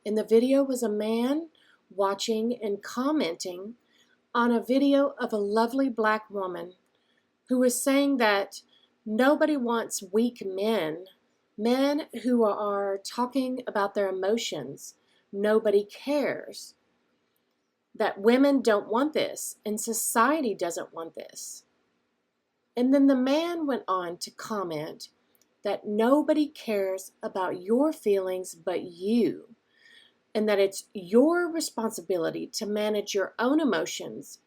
In the video was a man watching and commenting on a video of a lovely black woman who was saying that nobody wants weak men who are talking about their emotions. Nobody cares. That women don't want this and society doesn't want this. And then the man went on to comment that nobody cares about your feelings but you, and that it's your responsibility to manage your own emotions.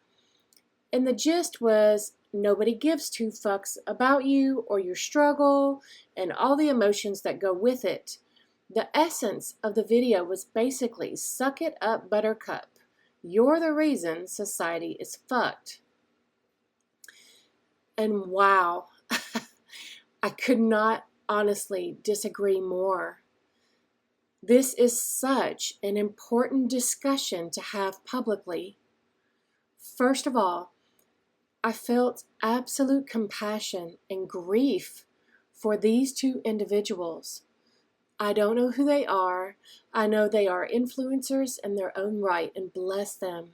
And the gist was nobody gives two fucks about you or your struggle and all the emotions that go with it. The essence of the video was basically, suck it up, buttercup. You're the reason society is fucked. And wow, I could not honestly disagree more. This is such an important discussion to have publicly. First of all, I felt absolute compassion and grief for these two individuals. I don't know who they are. I know they are influencers in their own right, and bless them.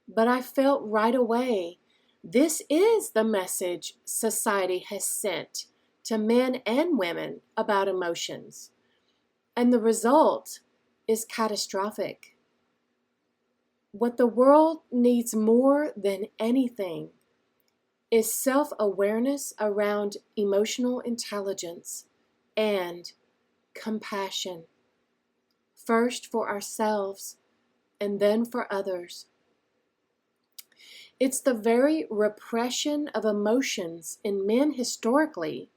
But I felt right away, this is the message society has sent to men and women about emotions. And the result is catastrophic. What the world needs more than anything is self-awareness around emotional intelligence and compassion. First for ourselves and then for others. It's the very repression of emotions in men historically,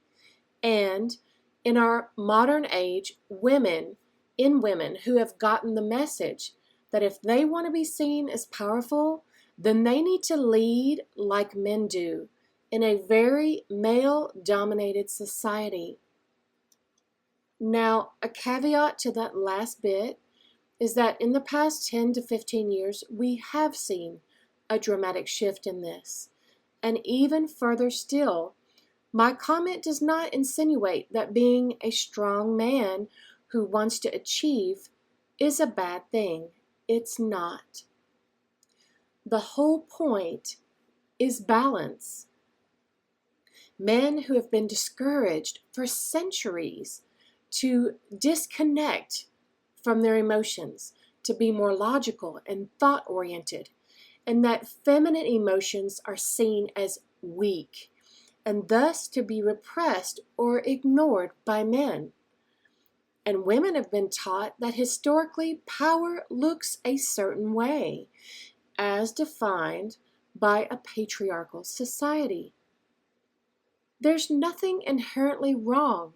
and in our modern age, women who have gotten the message that if they want to be seen as powerful, then they need to lead like men do in a very male-dominated society. Now, a caveat to that last bit is that in the past 10 to 15 years, we have seen a dramatic shift in this. And even further still, my comment does not insinuate that being a strong man who wants to achieve is a bad thing. It's not. The whole point is balance. Men who have been discouraged for centuries to disconnect from their emotions, to be more logical and thought-oriented, and that feminine emotions are seen as weak, and thus to be repressed or ignored by men. And women have been taught that historically power looks a certain way, as defined by a patriarchal society. There's nothing inherently wrong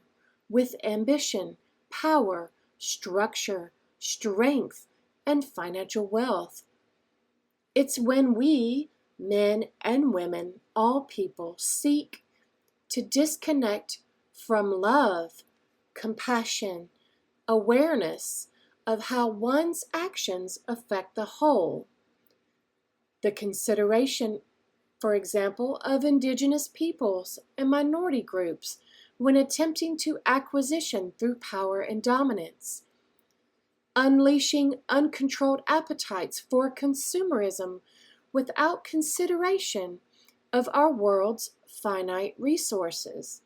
with ambition, power, structure, strength, and financial wealth. It's when we, men and women, all people, seek to disconnect from love, compassion, awareness of how one's actions affect the whole. The consideration, for example, of indigenous peoples and minority groups when attempting to acquisition through power and dominance. Unleashing uncontrolled appetites for consumerism without consideration of our world's finite resources.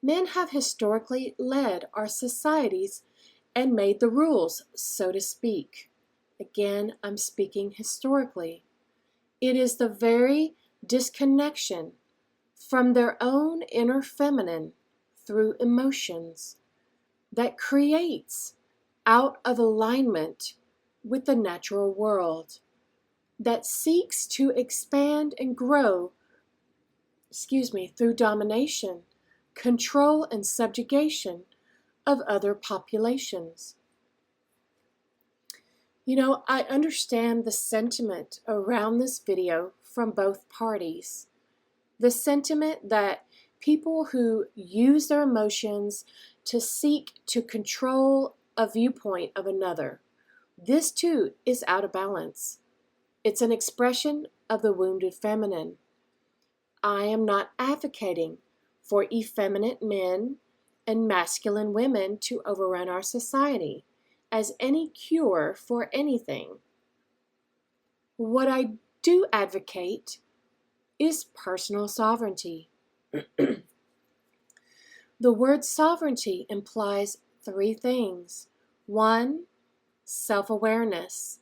Men have historically led our societies and made the rules, so to speak. Again, I'm speaking historically. It is the very disconnection from their own inner feminine through emotions that creates out of alignment with the natural world, that seeks to expand and grow, through domination, control, and subjugation of other populations. I understand the sentiment around this video from both parties. The sentiment that people who use their emotions to seek to control a viewpoint of another, this too is out of balance. It's an expression of the wounded feminine. I am not advocating for effeminate men and masculine women to overrun our society as any cure for anything. What I do advocate is personal sovereignty. The word sovereignty implies three things. 1, self-awareness.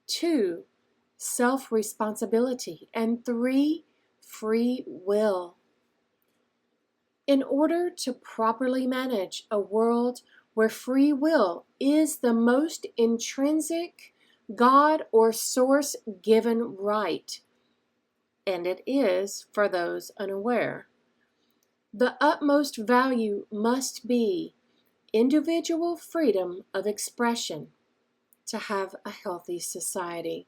2, self-responsibility. And 3, free will. In order to properly manage a world where free will is the most intrinsic God or source given right, and it is for those unaware, the utmost value must be individual freedom of expression to have a healthy society.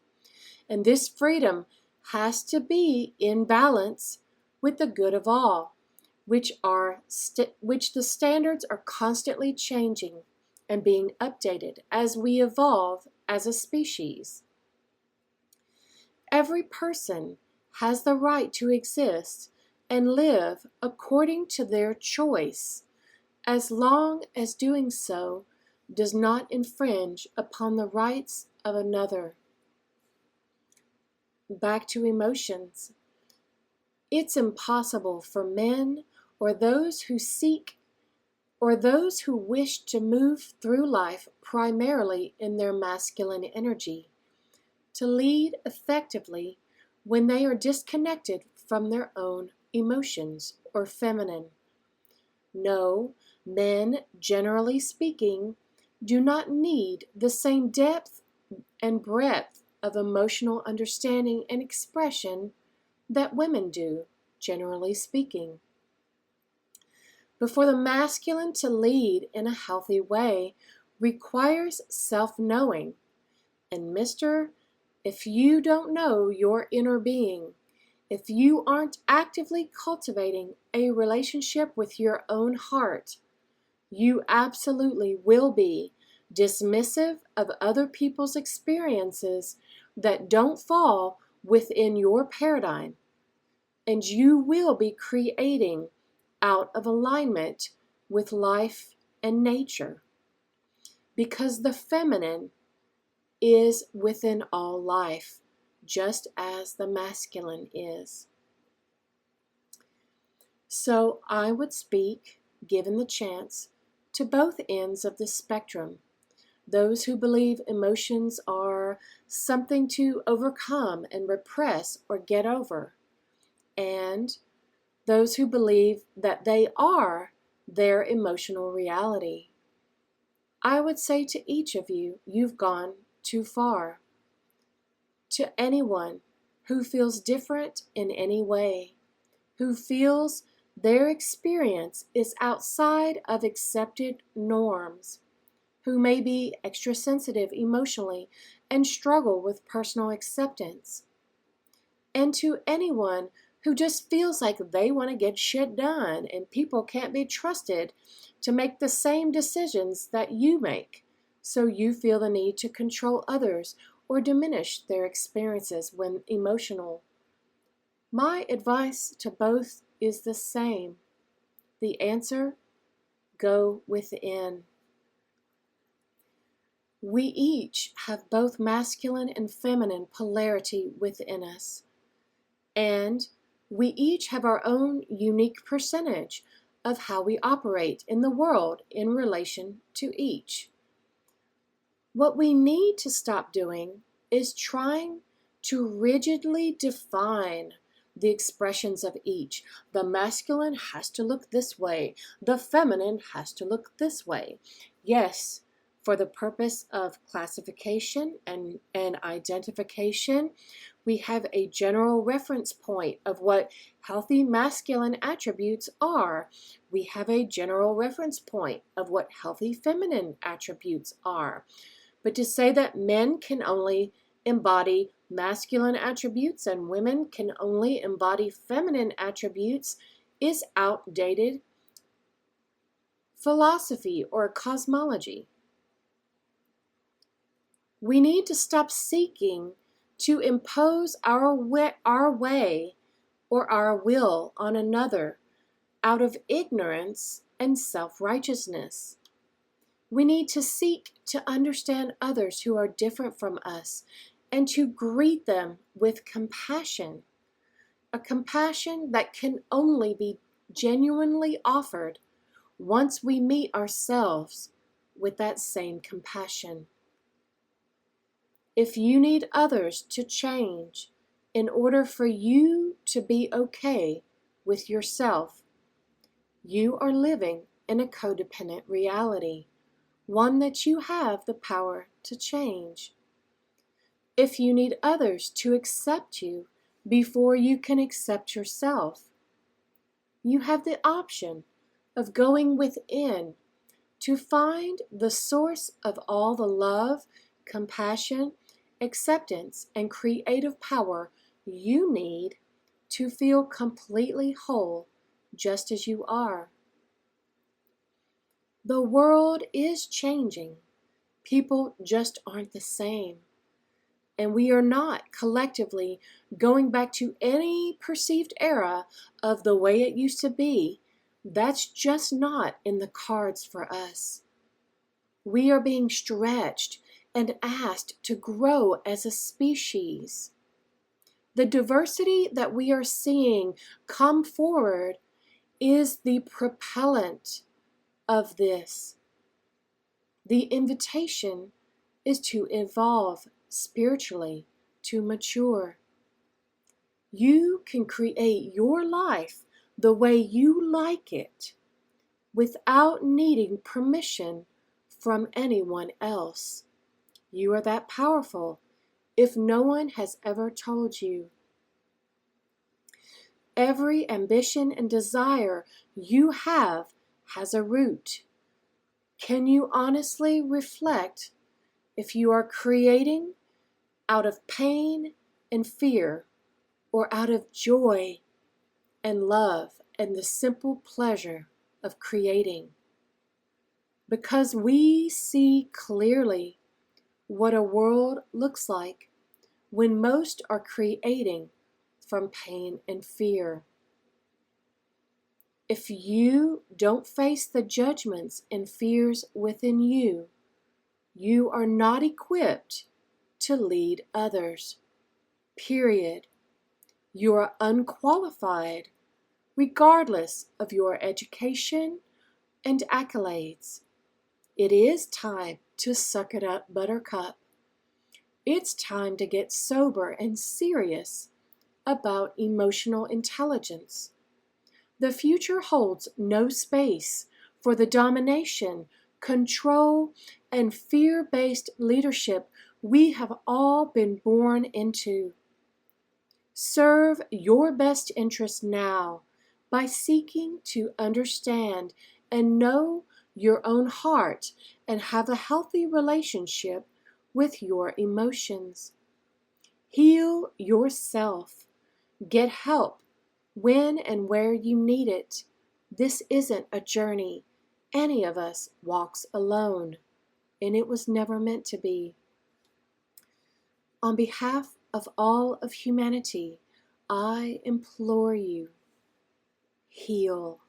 And this freedom has to be in balance with the good of all, which the standards are constantly changing and being updated as we evolve as a species. Every person has the right to exist and live according to their choice, as long as doing so does not infringe upon the rights of another. Back to emotions. It's impossible for men or those who wish to move through life primarily in their masculine energy to lead effectively when they are disconnected from their own emotions or feminine. No, men, generally speaking, do not need the same depth and breadth of emotional understanding and expression that women do, generally speaking. But for the masculine to lead in a healthy way requires self-knowing. And mister, if you don't know your inner being, if you aren't actively cultivating a relationship with your own heart, you absolutely will be dismissive of other people's experiences that don't fall within your paradigm, and you will be creating out of alignment with life and nature, because the feminine is within all life, just as the masculine is. So I would speak, given the chance, to both ends of the spectrum. Those who believe emotions are something to overcome and repress or get over, and those who believe that they are their emotional reality. I would say to each of you, you've gone too far. To anyone who feels different in any way, who feels their experience is outside of accepted norms, who may be extra sensitive emotionally and struggle with personal acceptance, and to anyone who just feels like they want to get shit done and people can't be trusted to make the same decisions that you make, so you feel the need to control others or diminish their experiences when emotional. My advice to both is the same. The answer: go within. We each have both masculine and feminine polarity within us, and we each have our own unique percentage of how we operate in the world in relation to each. What we need to stop doing is trying to rigidly define the expressions of each. The masculine has to look this way. The feminine has to look this way. Yes, for the purpose of classification and identification, we have a general reference point of what healthy masculine attributes are. We have a general reference point of what healthy feminine attributes are. But to say that men can only embody masculine attributes and women can only embody feminine attributes is outdated philosophy or cosmology. We need to stop seeking to impose our way or our will on another out of ignorance and self-righteousness. We need to seek to understand others who are different from us and to greet them with compassion, a compassion that can only be genuinely offered once we meet ourselves with that same compassion. If you need others to change in order for you to be okay with yourself, you are living in a codependent reality, one that you have the power to change. If you need others to accept you before you can accept yourself, you have the option of going within to find the source of all the love, compassion, acceptance, and creative power you need to feel completely whole just as you are. The world is changing. People just aren't the same. And we are not collectively going back to any perceived era of the way it used to be. That's just not in the cards for us. We are being stretched and asked to grow as a species. The diversity that we are seeing come forward is the propellant of this. The invitation is to evolve spiritually, to mature. You can create your life the way you like it without needing permission from anyone else. You are that powerful if no one has ever told you. Every ambition and desire you have has a root. Can you honestly reflect if you are creating out of pain and fear, or out of joy and love and the simple pleasure of creating? Because we see clearly what a world looks like when most are creating from pain and fear. If you don't face the judgments and fears within you, you are not equipped to lead others. Period. You are unqualified, regardless of your education and accolades. It is time to suck it up, Buttercup. It's time to get sober and serious about emotional intelligence. The future holds no space for the domination, control, and fear-based leadership we have all been born into. Serve your best interests now by seeking to understand and know your own heart and have a healthy relationship with your emotions. Heal yourself. Get help when and where you need it. This isn't a journey any of us walks alone, and it was never meant to be. On behalf of all of humanity, I implore you, heal.